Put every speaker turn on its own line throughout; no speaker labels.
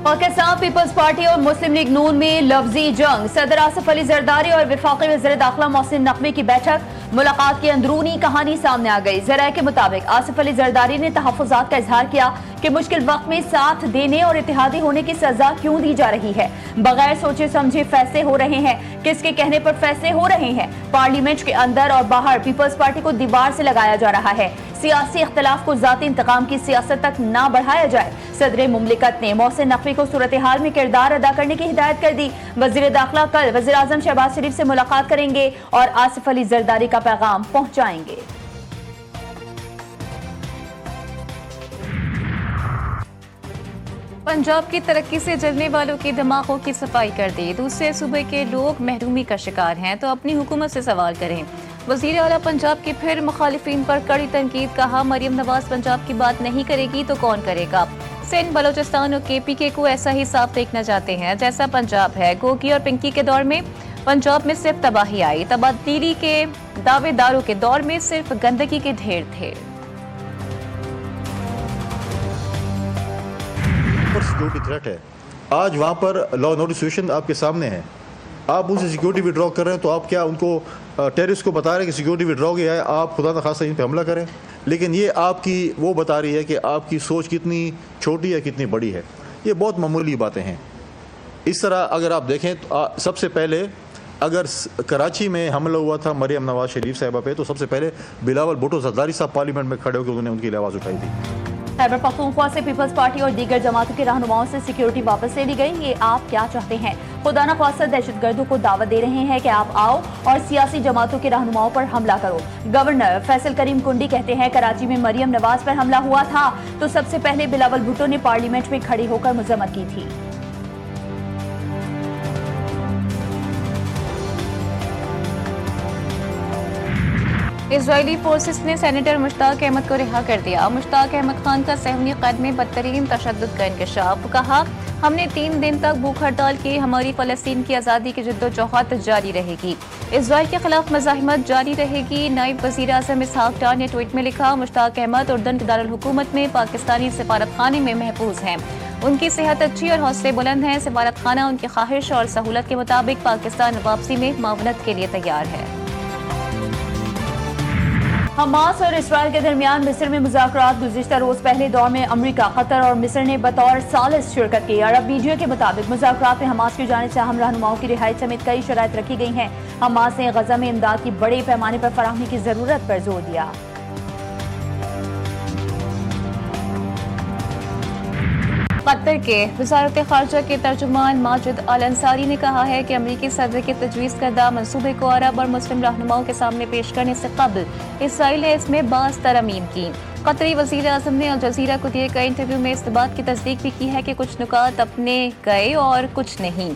Pakistan peoples party और मुस्लिम league नून में लफ्जी जंग। सदर आसिफ अली जरदारी और वफाकी वज़ीर दाखिला मोहसिन नकवी की बैठक। मुलाकात की अंदरूनी कहानी सामने आ गई। ज़राए के मुताबिक आसिफ अली जरदारी ने तहफ़्फ़ुज़ात का इजहार किया कि मुश्किल वक्त में साथ देने और इत्तेहादी होने की सजा क्यों दी जा रही है। बगैर सोचे समझे फैसले हो रहे हैं। किसके कहने पर फैसले हो रहे हैं? पार्लियामेंट के अंदर और बाहर पीपल्स पार्टी को दीवार से लगाया जा रहा है। सियासी इख्तलाफ को ज़ाती इंतकाम की सियासत तक ना बढ़ाया जाए। सदर मुमलिकत ने मोहसिन नकवी को सूरत हाल में किरदार अदा करने की हिदायत कर दी। वज़ीर दाखिला कल वज़ीर आज़म शहबाज शरीफ से मुलाकात करेंगे और आसिफ अली जरदारी का पैगाम पहुंचाएंगे। पंजाब की तरक्की से जलने वालों के दिमागों की सफाई कर दी। दूसरे सूबे के लोग महरूमी का शिकार हैं तो अपनी हुकूमत से सवाल करें। वज़ीर आला पंजाब की फिर मुखालिफिन पर कड़ी तनकीद। कहा, मरियम नवाज पंजाब की बात नहीं करेगी तो कौन करेगा। सिंध, बलोचिस्तान और KPK को ऐसा ही साफ देखना चाहते हैं जैसा पंजाब है। गोगी और पिंकी के दौर में पंजाब में सिर्फ तबाही आई। तब्दीली के दावेदारों के दौर में सिर्फ गंदगी के ढेर थे।
सिक्योरिटी थ्रेट है। आज वहाँ पर लॉ एंड ऑर्डर सिचुएशन आपके सामने है। आप उनसे सिक्योरिटी विड्रॉ कर रहे हैं तो आप क्या उनको टेररिस्ट को बता रहे हैं कि सिक्योरिटी विड्रॉ किया है, आप खुदा न खास्ता इन पे हमला करें। लेकिन ये आपकी वो बता रही है कि आपकी सोच कितनी छोटी है, कितनी बड़ी है। ये बहुत मामूली बातें हैं। इस तरह अगर आप देखें तो सबसे पहले अगर कराची में हमला हुआ था मरियम नवाज शरीफ साहिबा पे तो सबसे पहले बिलावल भुट्टो जरदारी साहब पार्लियामेंट में खड़े होकर उन्होंने उनकी आवाज़ उठाई थी।
खैबर पख्तूनख्वा से पीपल्स पार्टी और दीगर जमातों के रहनुमाओं से सिक्योरिटी वापस ले ली गई। ये आप क्या चाहते हैं? खुदा न ख्वास्ता दहशतगर्दों को दावत दे रहे हैं कि आप आओ और सियासी जमातों के रहनुमाओं पर हमला करो। गवर्नर फैसल करीम कुंडी कहते हैं कराची में मरियम नवाज पर हमला हुआ था तो सबसे पहले बिलावल भुट्टो ने पार्लियामेंट में खड़ी होकर मजम्मत की थी। इजरायली फोर्सेस ने सेनेटर मुश्ताक अहमद को रिहा कर दिया। मुश्ताक अहमद खान का सहनी कैद में बदतरीन तशद्दुद का इंकशाफ। कहा, हमने 3 दिन तक भूख हड़ताल की। हमारी फलस्तीन की आज़ादी की जद्दोजहद जारी रहेगी। इजरायल के खिलाफ मज़ाहिमत जारी रहेगी। नायब वज़ीर आज़म इसहाक डार ने ट्वीट में लिखा, मुश्ताक अहमद उर्दन के दारुल हुकूमत में पाकिस्तानी सिफारत खाने में महफूज हैं। उनकी सेहत अच्छी और हौसले बुलंद हैं। सिफारत खाना उनकी ख्वाहिश और सहूलत के मुताबिक पाकिस्तान वापसी में मावनत के लिए तैयार है। हमास और इसराइल के दरमियान मिस्र में मुज़ाकरात गुज़िश्ता रोज पहले दौर में अमरीका, कतर और मिस्र ने बतौर सालिस शिरकत की। अरब मीडिया के मुताबिक मुज़ाकरात में हमास की जानिब से अहम रहनुमाओं की रिहाई समेत कई शराइत रखी गई हैं। हमास ने गजा में इमदाद की बड़े पैमाने पर फराहमी की जरूरत पर जोर दिया। कतर के वज़ारत ख़ारजा के तर्जुमान माजिद अल अंसारी ने कहा है कि अमरीकी सदर के तजवीज़ करदा मंसूबे को अरब और मुस्लिम रहनुमाओं के सामने पेश करने से कबल इसराइल ने इसमें बाज़ तरमीम की। कतरी वज़ीर आज़म ने अल जज़ीरा को दिए गए इंटरव्यू में इस बात की तस्दीक भी की है कि कुछ नुकात अपने गए और कुछ नहीं।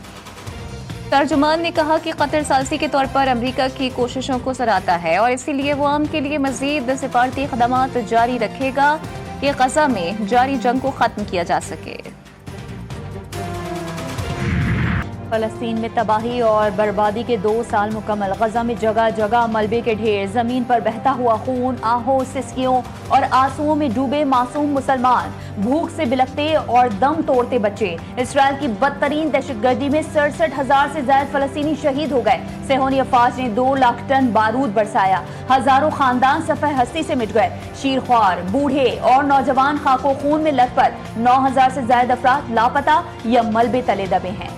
तर्जुमान ने कहा कि कतर सालसी के तौर पर अमरीका की कोशिशों को सराहता है और इसीलिए वो आम के लिए मज़ीद सिफारती खदमात जारी रखेगा कि गजा में जारी जंग को खत्म किया जा सके। फलस्तीन में तबाही और बर्बादी के 2 साल मुकम्मल। गजा में जगह जगह मलबे के ढेर, जमीन पर बहता हुआ खून, आहों, सिसकियों और आंसुओं में डूबे मासूम मुसलमान, भूख से बिलखते और दम तोड़ते बच्चे। इसराइल की बदतरीन दहशतगर्दी में 67,000 से ज्यादा फलस्तीनी शहीद हो गए। सेहोनी अफवाज ने 2 लाख टन बारूद बरसाया। हजारों खानदान सफ़े हस्ती से मिट गए। शीरख्वार, बूढ़े और नौजवान खाको खून में लथपथ। 9,000 से ज्यादा अफराद लापता या मलबे तले दबे हैं।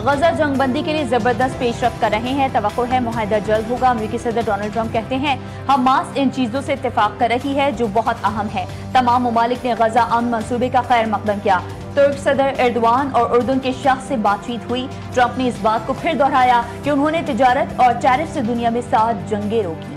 गजा जंगबंदी के लिए जबरदस्त पेशरफ्त कर रहे हैं। तवक्को है मुआहदा जल्द होगा। अमेरिकी सदर डोनाल्ड ट्रंप कहते हैं हमास इन चीजों से इत्तेफाक कर रही है जो बहुत अहम है। तमाम ममालिक ने गजा अमन मंसूबे का खैर मकदम किया। तुर्क सदर एर्दोआन और उर्दन के शख्स से बातचीत हुई। ट्रंप ने इस बात को फिर दोहराया कि उन्होंने तिजारत और टैरिफ से दुनिया में 7 जंगें रोकी।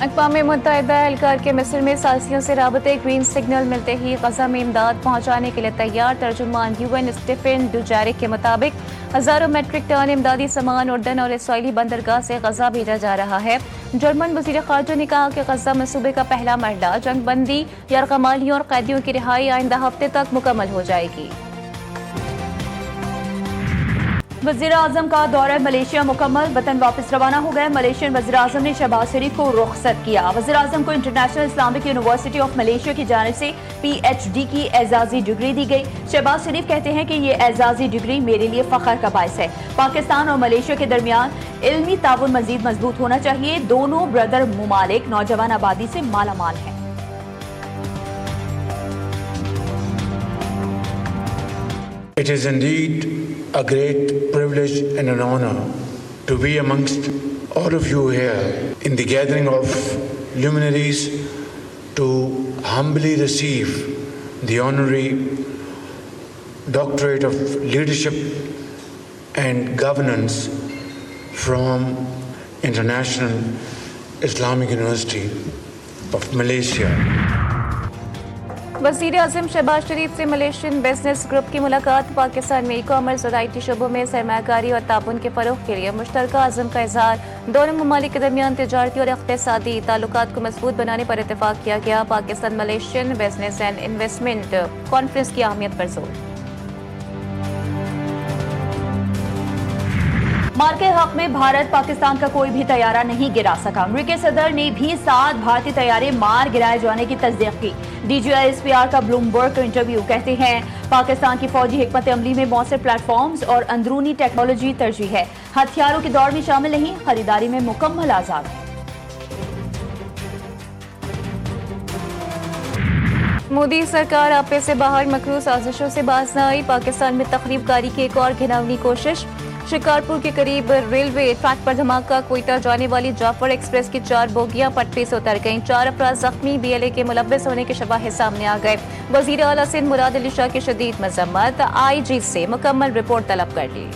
अक़वाम मुत्तहिदा एहलकार के मिस्र में सालसियों से राबते ग्रीन सिग्नल मिलते ही गजा में इमदाद पहुँचाने के लिए तैयार। तर्जुमान UN स्टीफन डुजारिक के मुताबिक हज़ारों मेट्रिक टन इमदादी सामान उर्दन और इसराइली बंदरगाह से गजा भेजा जा रहा है। जर्मन वज़ीर ख़ारजा ने कहा कि गजा मंसूबे का पहला मरहला जंग बंदी, यरगमालियों और कैदियों की रिहाई आइंदा हफ्ते तक मुकम्मल हो जाएगी। वज़ीर आज़म का दौरा मलेशिया मुकम्मल, वतन वापस रवाना हो गए। मलेशियन वज़ीर आज़म ने शहबाज शरीफ को रुखसत किया। वज़ीर आज़म को international Islamic university of Malaysia की जानिब से PhD की एजाज़ी डिग्री दी गई। शहबाज शरीफ कहते हैं कि ये एजाज़ी डिग्री मेरे लिए फ़ख्र का बायस है। पाकिस्तान और मलेशिया के दरमियान इल्मी ताउन मज़ीद मजबूत होना चाहिए। दोनों ब्रदर मुमालिक नौजवान आबादी से मालामाल हैं।
It is indeed a great privilege and an honor to be amongst all of you here in the gathering of luminaries to humbly receive the honorary doctorate of leadership and governance from International Islamic University of Malaysia.
वज़ीर आज़म शहबाज शरीफ से Malaysian business group की मुलाकात। पाकिस्तान में e commerce और IT शोबों में सरमायाकारी और ताउन के फ़रोग़ के लिए मुश्तरका अज़्म का इज़हार। दोनों ममालिक के दरमियान तिजारती और इक़्तिसादी ताल्लुकात को मज़बूत बनाने पर इत्तेफ़ाक़ किया गया। Pakistan Malaysian business and investment conference की अहमियत पर जोर।
मार के हक में भारत पाकिस्तान का कोई भी तैयारा नहीं गिरा सका। अमेरिकी सदर ने भी 7 भारतीय तैयारे मार गिराए जाने की तस्दीक की। DGISPR का ब्लूमबर्ग का इंटरव्यू। कहते हैं पाकिस्तान की फौजी हिकमत अमली में मौसर प्लेटफॉर्म्स और अंदरूनी टेक्नोलॉजी तरजीह है। हथियारों की दौड़ में शामिल नहीं, खरीदारी में मुकम्मल आज़ाद है।
मोदी सरकार आपे से बाहर मकरू साजिशों से बाज न आई। पाकिस्तान में तखरीब कारी की एक और घिनौनी कोशिश। शिकारपुर के करीब रेलवे ट्रैक पर धमाका। कोयटा जाने वाली जाफर एक्सप्रेस की 4 बोगियां पटरी से उतर गईं। 4 अफराद जख्मी। BLA के मुलव्वस होने के शवाहिद सामने आ गए। वजीर आला सिंध मुराद अली शाह की शदीद मजम्मत। IG से मुकम्मल रिपोर्ट तलब कर ली।